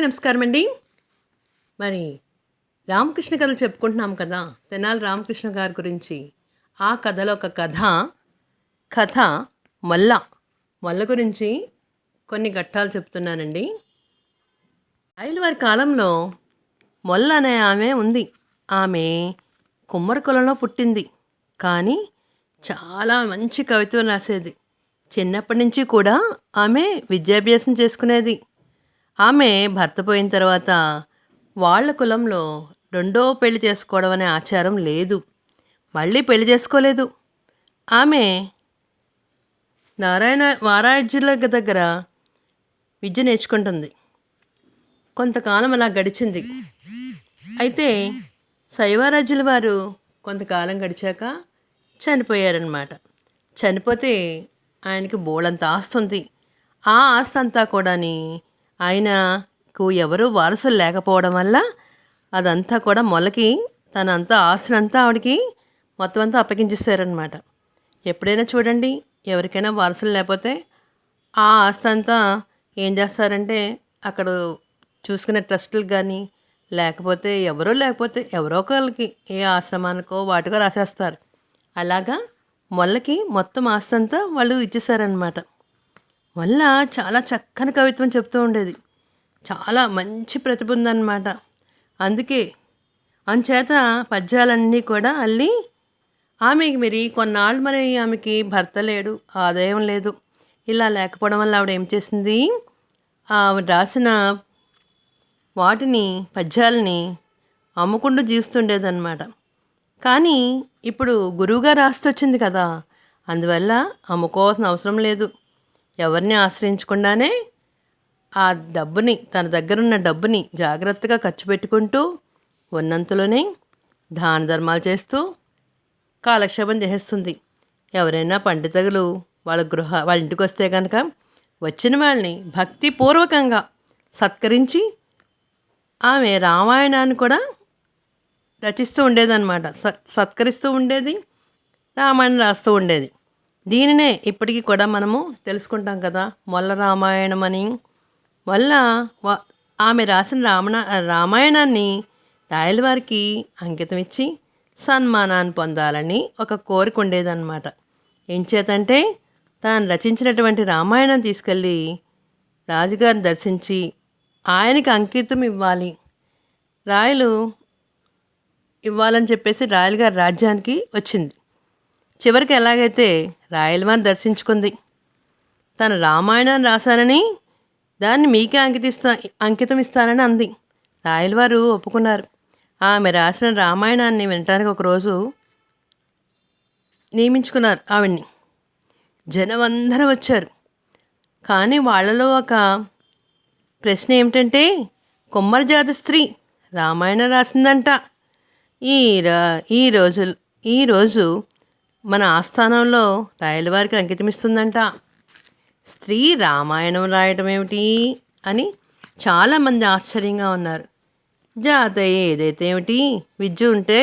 నమస్కారం అండి. మరి రామకృష్ణ కథలు చెప్పుకుంటున్నాం కదా, తెనాలి రామకృష్ణ గారి గురించి. ఆ కథలో ఒక కథ మొల్ల గురించి కొన్ని ఘట్టాలు చెప్తున్నానండి. వారి కాలంలో మొల్ల అనే ఆమె ఉంది. ఆమె కుమ్మరి కులంలో పుట్టింది, కానీ చాలా మంచి కవిత్వం రాసేది. చిన్నప్పటి నుంచి కూడా ఆమె విద్యాభ్యాసం చేసుకునేది. ఆమె భర్త పోయిన తర్వాత వాళ్ళ కులంలో రెండో పెళ్లి చేసుకోవడం అనే ఆచారం లేదు. మళ్ళీ పెళ్లి చేసుకోలేదు. ఆమె వారాజ్యుల దగ్గర విద్య నేర్చుకుంటుంది. కొంతకాలం అలా గడిచింది. అయితే శైవారాజ్యుల వారు కొంతకాలం గడిచాక చనిపోయారనమాట. చనిపోతే ఆయనకి బోళంత ఆస్తుంది. ఆ ఆస్తి అంతా కూడాని ఆయనకు ఎవరూ వారసులు లేకపోవడం వల్ల అదంతా కూడా మొలకి తనంతా ఆస్తినంతా ఆవిడకి మొత్తం అంతా అప్పగించేశారనమాట. ఎప్పుడైనా చూడండి, ఎవరికైనా వారసులు లేకపోతే ఆ ఆస్తి అంతా ఏం చేస్తారంటే అక్కడ చూసుకునే ట్రస్టులకు కానీ లేకపోతే ఎవరో ఒకరికి ఏ ఆశ్రమానికో వాటికో రాసేస్తారు. అలాగా మొల్లకి మొత్తం ఆస్తి అంతా వాళ్ళు ఇచ్చేసారనమాట. వల్ల చాలా చక్కని కవిత్వం చెప్తూ ఉండేది. చాలా మంచి ప్రతిభ ఉందన్నమాట. అందుకే అంచేత పద్యాలన్నీ కూడా అల్లి ఆమెకి కొన్నాళ్ళు ఆమెకి భర్త లేడు, ఆదాయం లేదు. ఇలా లేకపోవడం వల్ల ఆవిడ ఏం చేసింది, ఆవిడ రాసిన వాటిని పద్యాలని అమ్ముకుంటూ జీవిస్తుండేదన్నమాట. కానీ ఇప్పుడు గురువుగారు రాస్తూ వచ్చింది కదా, అందువల్ల అమ్ముకోవాల్సిన అవసరం లేదు. ఎవరిని ఆశ్రయించకుండానే ఆ డబ్బుని, తన దగ్గరున్న డబ్బుని జాగ్రత్తగా ఖర్చు పెట్టుకుంటూ ఉన్నంతలోనే దాన ధర్మాలు చేస్తూ కాలక్షేపం చేసేస్తుంది. ఎవరైనా పండితులు వాళ్ళ ఇంటికి వస్తే కనుక వచ్చిన వాళ్ళని భక్తిపూర్వకంగా సత్కరించి ఆమె రామాయణాన్ని కూడా రచిస్తూ ఉండేదన్నమాట. సత్కరిస్తూ ఉండేది, రామాయణం రాస్తూ ఉండేది. దీనినే ఇప్పటికీ కూడా మనము తెలుసుకుంటాం కదా, మొల్ల రామాయణం అని. వల్ల ఆమె రాసిన రామాయణాన్ని రాయల వారికి అంకితం ఇచ్చి సన్మానాన్ని పొందాలని ఒక కోరిక ఉండేదన్నమాట. ఏం చేతంటే తాను రచించినటువంటి రామాయణం తీసుకెళ్ళి రాజుగారిని దర్శించి ఆయనకి అంకితం రాయలు ఇవ్వాలని చెప్పేసి రాయల గారి రాజ్యానికి వచ్చింది. చివరికి ఎలాగైతే రాయలవారిని దర్శించుకుంది, తను రామాయణాన్ని రాశానని దాన్ని మీకే అంకితం ఇస్తానని అంది. రాయలవారు ఒప్పుకున్నారు. ఆమె రాసిన రామాయణాన్ని వినటానికి ఒకరోజు నియమించుకున్నారు ఆవిడ్ని. జనం అందరూ వచ్చారు. కానీ వాళ్ళలో ఒక ప్రశ్న ఏమిటంటే, కుమ్మరి జాతి స్త్రీ రామాయణం రాసిందంట. ఈరోజు మన ఆస్థానంలో రాయలవారికి అంకితం ఇస్తుందంట. స్త్రీ రామాయణం రాయటం ఏమిటి అని చాలామంది ఆశ్చర్యంగా ఉన్నారు. జాతి ఏదైతే ఏమిటి, విద్య ఉంటే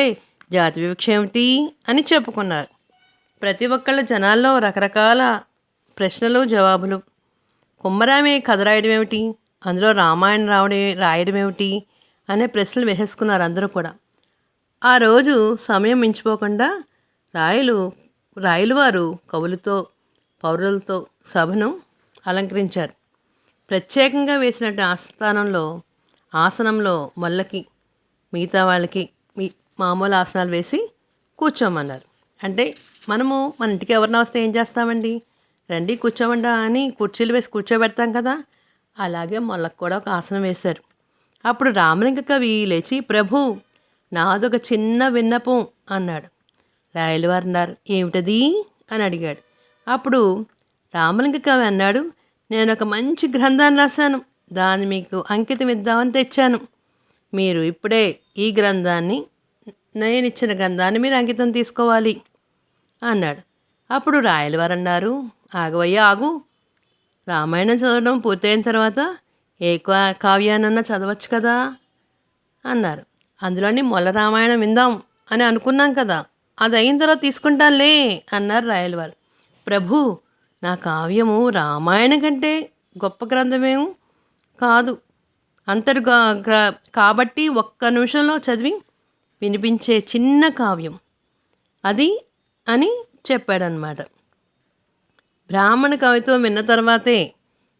జాతి వివక్ష ఏమిటి అని చెప్పుకున్నారు. ప్రతి ఒక్కళ్ళ జనాల్లో రకరకాల ప్రశ్నలు జవాబులు. కుమ్మరామే కథ రాయడం ఏమిటి, అందులో రామాయణం రాయడం ఏమిటి అనే ప్రశ్నలు వేసేసుకున్నారు అందరూ కూడా. ఆ రోజు సమయం మించిపోకుండా రాయలు వారు కవులతో పౌరులతో సభను అలంకరించారు. ప్రత్యేకంగా వేసినట్టు ఆసనంలో మొల్లకి మిగతా వాళ్ళకి మామూలు ఆసనాలు వేసి కూర్చోమన్నారు. అంటే మనము మన ఇంటికి ఎవరిన వస్తే ఏం చేస్తామండి, రండి కూర్చోమండా అని కుర్చీలు వేసి కూర్చోబెడతాం కదా, అలాగే మొల్లకు కూడా ఒక ఆసనం వేశారు. అప్పుడు రామలింగ కవి లేచి, ప్రభు నాదొక చిన్న విన్నపం అన్నాడు. రాయలవారు అన్నారు, ఏమిటది అని అడిగాడు. అప్పుడు రామలింగ కవి అన్నాడు, నేను ఒక మంచి గ్రంథాన్ని రాశాను, దాన్ని మీకు అంకితం ఇద్దామని తెచ్చాను. మీరు ఇప్పుడే ఈ గ్రంథాన్ని, నేను ఇచ్చిన గ్రంథాన్ని మీరు అంకితం తీసుకోవాలి అన్నాడు. అప్పుడు రాయలవారు అన్నారు, ఆగవయ్యా ఆగు, రామాయణం చదవడం పూర్తయిన తర్వాత ఏ కావ్యానన్నా చదవచ్చు కదా అన్నారు. అందులోని మొల్ల రామాయణం విందాం అని అనుకున్నాం కదా, అది అయిన తర్వాత తీసుకుంటానులే అన్నారు రాయలవారు. ప్రభు, నా కావ్యము రామాయణం కంటే గొప్ప గ్రంథమేం కాదు, అంతటిగా కాబట్టి ఒక్క నిమిషంలో చదివి వినిపించే చిన్న కావ్యం అది అని చెప్పాడనమాట. బ్రాహ్మణ కవిత్వం విన్న తర్వాతే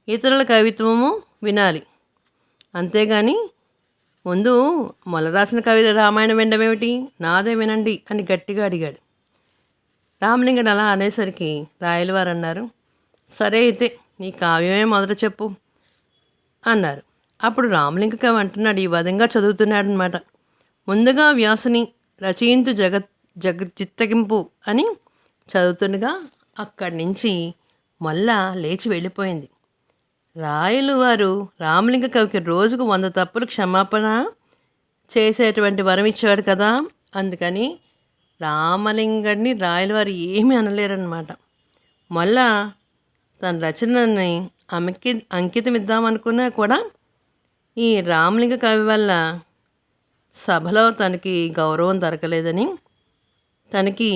ఇతరుల కవిత్వము వినాలి, అంతేగాని ముందు మొల రాసిన రామాయణం వినడమేమిటి, నాదే వినండి అని గట్టిగా అడిగాడు. రామలింగడు అలా అనేసరికి రాయలవారు అన్నారు, సరే అయితే నీ కావ్యమే మొదట చెప్పు అన్నారు. అప్పుడు రామలింగ కవి అంటున్నాడు, ఈ విధంగా చదువుతున్నాడు అనమాట. ముందుగా వ్యాసుని రచయింతు చిత్తగింపు అని చదువుతుండగా అక్కడి నుంచి మళ్ళా లేచి వెళ్ళిపోయింది. రాయలు వారు రామలింగ కవికి రోజుకు 100 తప్పులు క్షమాపణ చేసేటువంటి వరం ఇచ్చాడు కదా, అందుకని రామలింగడిని రాయలవారు ఏమీ అనలేరన్నమాట. మళ్ళా తన రచనని అంకితం ఇద్దామనుకున్నా కూడా ఈ రామలింగ కవి వల్ల సభలో తనకి గౌరవం దొరకలేదని తనకి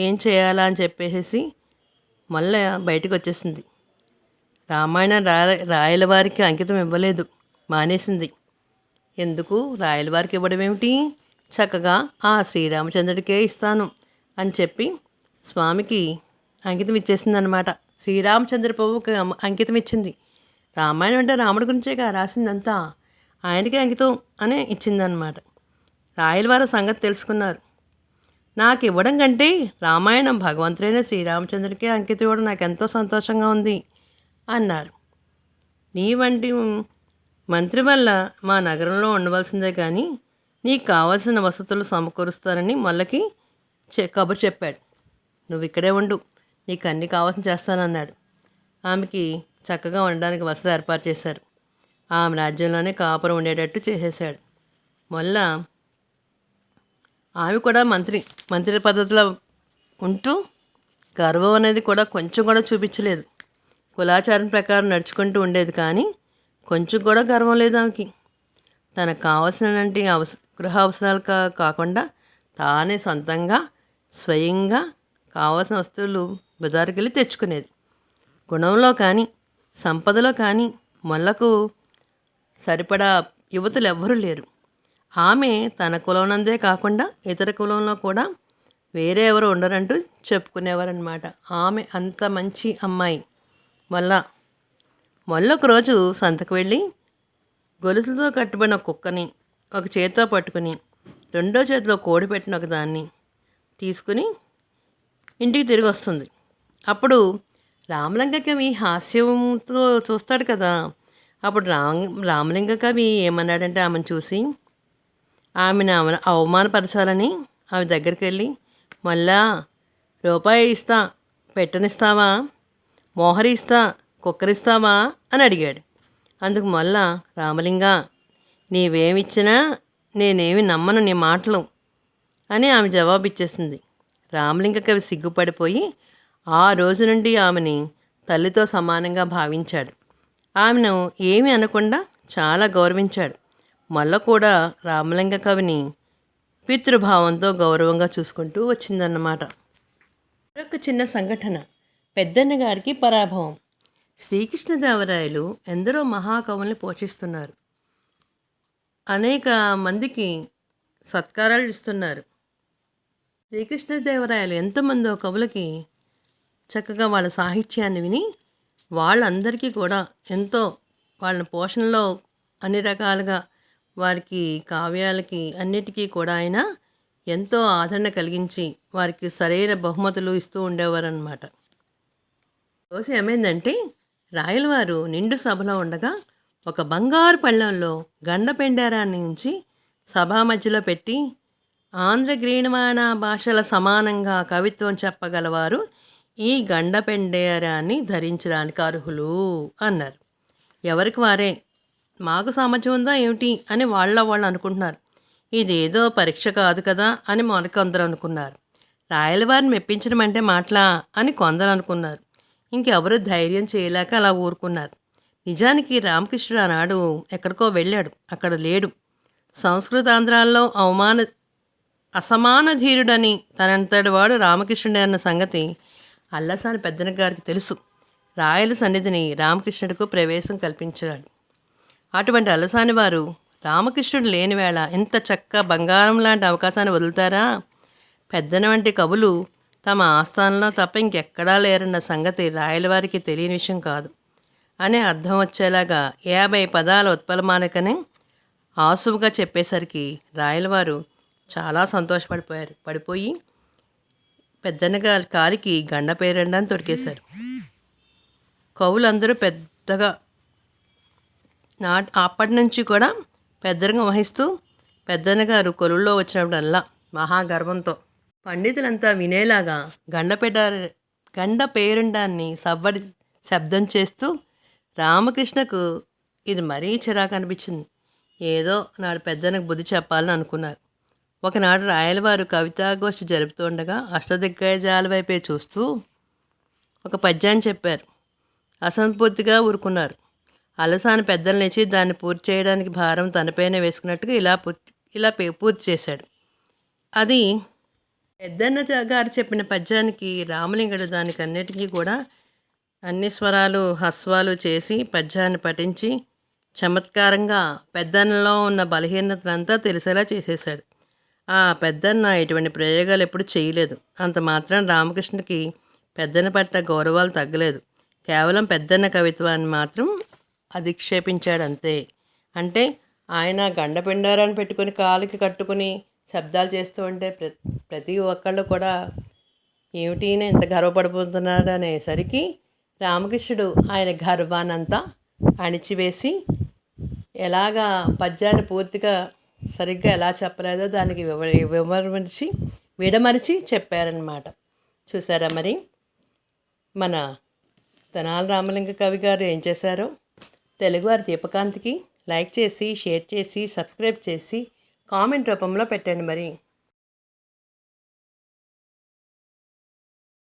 ఏం చేయాలా అని చెప్పేసి మళ్ళీ బయటకు వచ్చేసింది. రామాయణం రాయలవారికి అంకితం ఇవ్వలేదు, మానేసింది. ఎందుకు రాయలవారికి ఇవ్వడం ఏమిటి, చక్కగా ఆ శ్రీరామచంద్రుడికే ఇస్తాను అని చెప్పి స్వామికి అంకితం ఇచ్చేసిందనమాట. శ్రీరామచంద్ర ప్రభువుకి అంకితం ఇచ్చింది. రామాయణం అంటే రాముడి గురించేగా రాసిందంతా, ఆయనకే అంకితం అని ఇచ్చిందనమాట. రాయలవారు సంగతి తెలుసుకున్నారు. నాకు ఇవ్వడం కంటే రామాయణం భగవంతుడైన శ్రీరామచంద్రుడికే అంకితం ఇవ్వడం నాకు ఎంతో సంతోషంగా ఉంది అన్నారు. నీ వంటి మంత్రి వల్ల మా నగరంలో ఉండవలసిందే కానీ నీకు కావాల్సిన వసతులు సమకూరుస్తానని మొల్లకి కబురు చెప్పాడు. నువ్వు ఇక్కడే ఉండు, నీకు అన్నీ కావాల్సిన చేస్తానన్నాడు. ఆమెకి చక్కగా ఉండడానికి వసతి ఏర్పాటు చేశారు. ఆమె రాజ్యంలోనే కాపురం ఉండేటట్టు చేసేశాడు. మొల్ల ఆమె కూడా మంత్రి పద్ధతిలో ఉంటూ గర్వం అనేది కూడా కొంచెం కూడా చూపించలేదు. కులాచారం ప్రకారం నడుచుకుంటూ ఉండేది, కానీ కొంచెం కూడా గర్వం లేదు ఆమెకి. తనకు కావాల్సినటువంటి గృహ అవసరాలు కాకుండా తానే సొంతంగా స్వయంగా కావాల్సిన వస్తువులు బజారుకి వెళ్ళి తెచ్చుకునేది. గుణంలో కానీ సంపదలో కానీ మొల్లకు సరిపడా యువతులు ఎవ్వరూ లేరు. ఆమె తన కులంనందే కాకుండా ఇతర కులంలో కూడా వేరే ఎవరు ఉండరంటూ చెప్పుకునేవారనమాట. ఆమె అంత మంచి అమ్మాయి. మొల్లొక రోజు సంతకు వెళ్ళి గొలుసులతో కట్టుబడిన కుక్కని ఒక చేతితో పట్టుకుని రెండో చేతిలో కోడి పెట్టిన ఒక దాన్ని తీసుకుని ఇంటికి తిరిగి వస్తుంది. అప్పుడు రామలింగ కవి హాస్యంతో చూస్తాడు కదా. అప్పుడు రామలింగ కవి ఏమన్నాడంటే ఆమెను చూసి ఆమెను అవమానపరచాలని ఆమె దగ్గరికి వెళ్ళి, మళ్ళా రూపాయి ఇస్తా పెట్టనిస్తావా, మోహరి ఇస్తా కుక్కరిస్తావా అని అడిగాడు. అందుకు మళ్ళా రామలింగ నీవేమిచ్చినా నేనేమి నమ్మను నీ మాటలు అని ఆమె జవాబు ఇచ్చేసింది. రామలింగ కవి సిగ్గుపడిపోయి ఆ రోజు నుండి ఆమెని తల్లితో సమానంగా భావించాడు. ఆమెను ఏమీ అనకుండా చాలా గౌరవించాడు. మళ్ళీ కూడా రామలింగ కవిని పితృభావంతో గౌరవంగా చూసుకుంటూ వచ్చిందన్నమాట. మరొక చిన్న సంఘటన, పెద్దన్న గారికి పరాభవం. శ్రీకృష్ణదేవరాయలు ఎందరో మహాకవుల్ని పోషిస్తున్నారు, అనేక మందికి సత్కారాలు ఇస్తున్నారు. శ్రీకృష్ణదేవరాయలు ఎంతోమందో కవులకి చక్కగా వాళ్ళ సాహిత్యాన్ని విని వాళ్ళందరికీ కూడా ఎంతో వాళ్ళ పోషణలో అన్ని రకాలుగా వారికి కావ్యాలకి అన్నిటికీ కూడా ఆయన ఎంతో ఆదరణ కలిగించి వారికి సరైన బహుమతులు ఇస్తూ ఉండేవారన్నమాట. రోజు ఏమైందంటే రాయలవారు నిండు సభలో ఉండగా ఒక బంగారు పళ్ళెంలో గండపెండారాన్ని ఉంచి సభా మధ్యలో పెట్టి, ఆంధ్ర గ్రీణమాన భాషల సమానంగా కవిత్వం చెప్పగలవారు ఈ గండపెండేరాన్ని ధరించడానికి అర్హులు అన్నారు. ఎవరికి వారే, మాకు సామర్థ్యం ఉందా ఏమిటి అని వాళ్ళు అనుకుంటున్నారు. ఇదేదో పరీక్ష కాదు కదా అని కొందరు అనుకున్నారు. రాయలవారిని మెప్పించడం అంటే మాటలా అని కొందరు అనుకున్నారు. ఇంకెవరు ధైర్యం చేయలేక అలా ఊరుకున్నారు. నిజానికి రామకృష్ణుడు ఆనాడు ఎక్కడికో వెళ్ళాడు, అక్కడ లేడు. సంస్కృతాంధ్రాల్లో అసమాన ధీరుడని తనంతటి వాడు రామకృష్ణుడే అన్న సంగతి అల్లసాని పెద్దన గారికి తెలుసు. రాయల సన్నిధిని రామకృష్ణుడికి ప్రవేశం కల్పించాడు. అటువంటి అలసాని వారు రామకృష్ణుడు లేని వేళ ఇంత చక్క బంగారం లాంటి అవకాశాన్ని వదులుతారా? పెద్దన వంటి కవులు తమ ఆస్థానంలో తప్ప ఇంకెక్కడా లేరన్న సంగతి రాయలవారికి తెలియని విషయం కాదు అని అర్థం వచ్చేలాగా 50 పదాల ఉత్పలమాలికని ఆసువుగా చెప్పేసరికి రాయలవారు చాలా పడిపోయి పెద్దన్న కాలికి గండ పేరండాన్ని తొడికేశారు. కవులందరూ పెద్దగా అప్పటి నుంచి కూడా పెద్దరిగా వహిస్తూ పెద్దన్న గారు కొలుల్లో వచ్చినప్పుడల్లా మహాగర్వంతో పండితులంతా వినేలాగా గండ పేరండాన్ని సవ్వడి శబ్దం చేస్తూ రామకృష్ణకు ఇది మరీ చిరాకు అనిపించింది. ఏదో నాడు పెద్దనకు బుద్ధి చెప్పాలని అనుకున్నారు. ఒకనాడు రాయలవారు కవితాగోష్ఠి జరుపుతుండగా అష్టదిగ్గజాల వైపే చూస్తూ ఒక పద్యాన్ని చెప్పారు. అసంపూర్తిగా ఊరుకున్నారు. అలసాని పెద్దలు లేచి దాన్ని పూర్తి చేయడానికి భారం తనపైనే వేసుకున్నట్టుగా ఇలా పూర్తి చేశాడు. అది పెద్దన్న గారు చెప్పిన పద్యానికి రామలింగడు దానికి అన్నిటికీ కూడా అన్ని స్వరాలు హస్వాలు చేసి పద్యాన్ని పఠించి చమత్కారంగా పెద్దన్నలో ఉన్న బలహీనతలంతా తెలిసేలా చేసేశాడు. ఆ పెద్దన్న ఇటువంటి ప్రయోగాలు ఎప్పుడు చేయలేదు. అంత మాత్రం రామకృష్ణకి పెద్దన్న పట్ల గౌరవాలు తగ్గలేదు. కేవలం పెద్దన్న కవిత్వాన్ని మాత్రం అధిక్షేపించాడు అంతే. అంటే ఆయన గండపిండారాన్ని పెట్టుకుని కాలికి కట్టుకుని శబ్దాలు చేస్తూ ఉంటే ప్రతి ఒక్కళ్ళు కూడా ఏమిటి ఇంత గర్వపడిపోతున్నాడు అనేసరికి రామకృష్ణుడు ఆయన గర్వానంతా అణిచివేసి ఎలాగా పద్యాన్ని పూర్తిగా సరిగ్గా ఎలా చెప్పలేదో దానికి విడమరిచి చెప్పారనమాట. చూసారా మరి మన తెనాలి రామలింగ కవి గారు ఏం చేశారో? తెలుగువారి దీపకాంతికి లైక్ చేసి షేర్ చేసి సబ్స్క్రైబ్ చేసి కామెంట్ రూపంలో పెట్టండి మరి.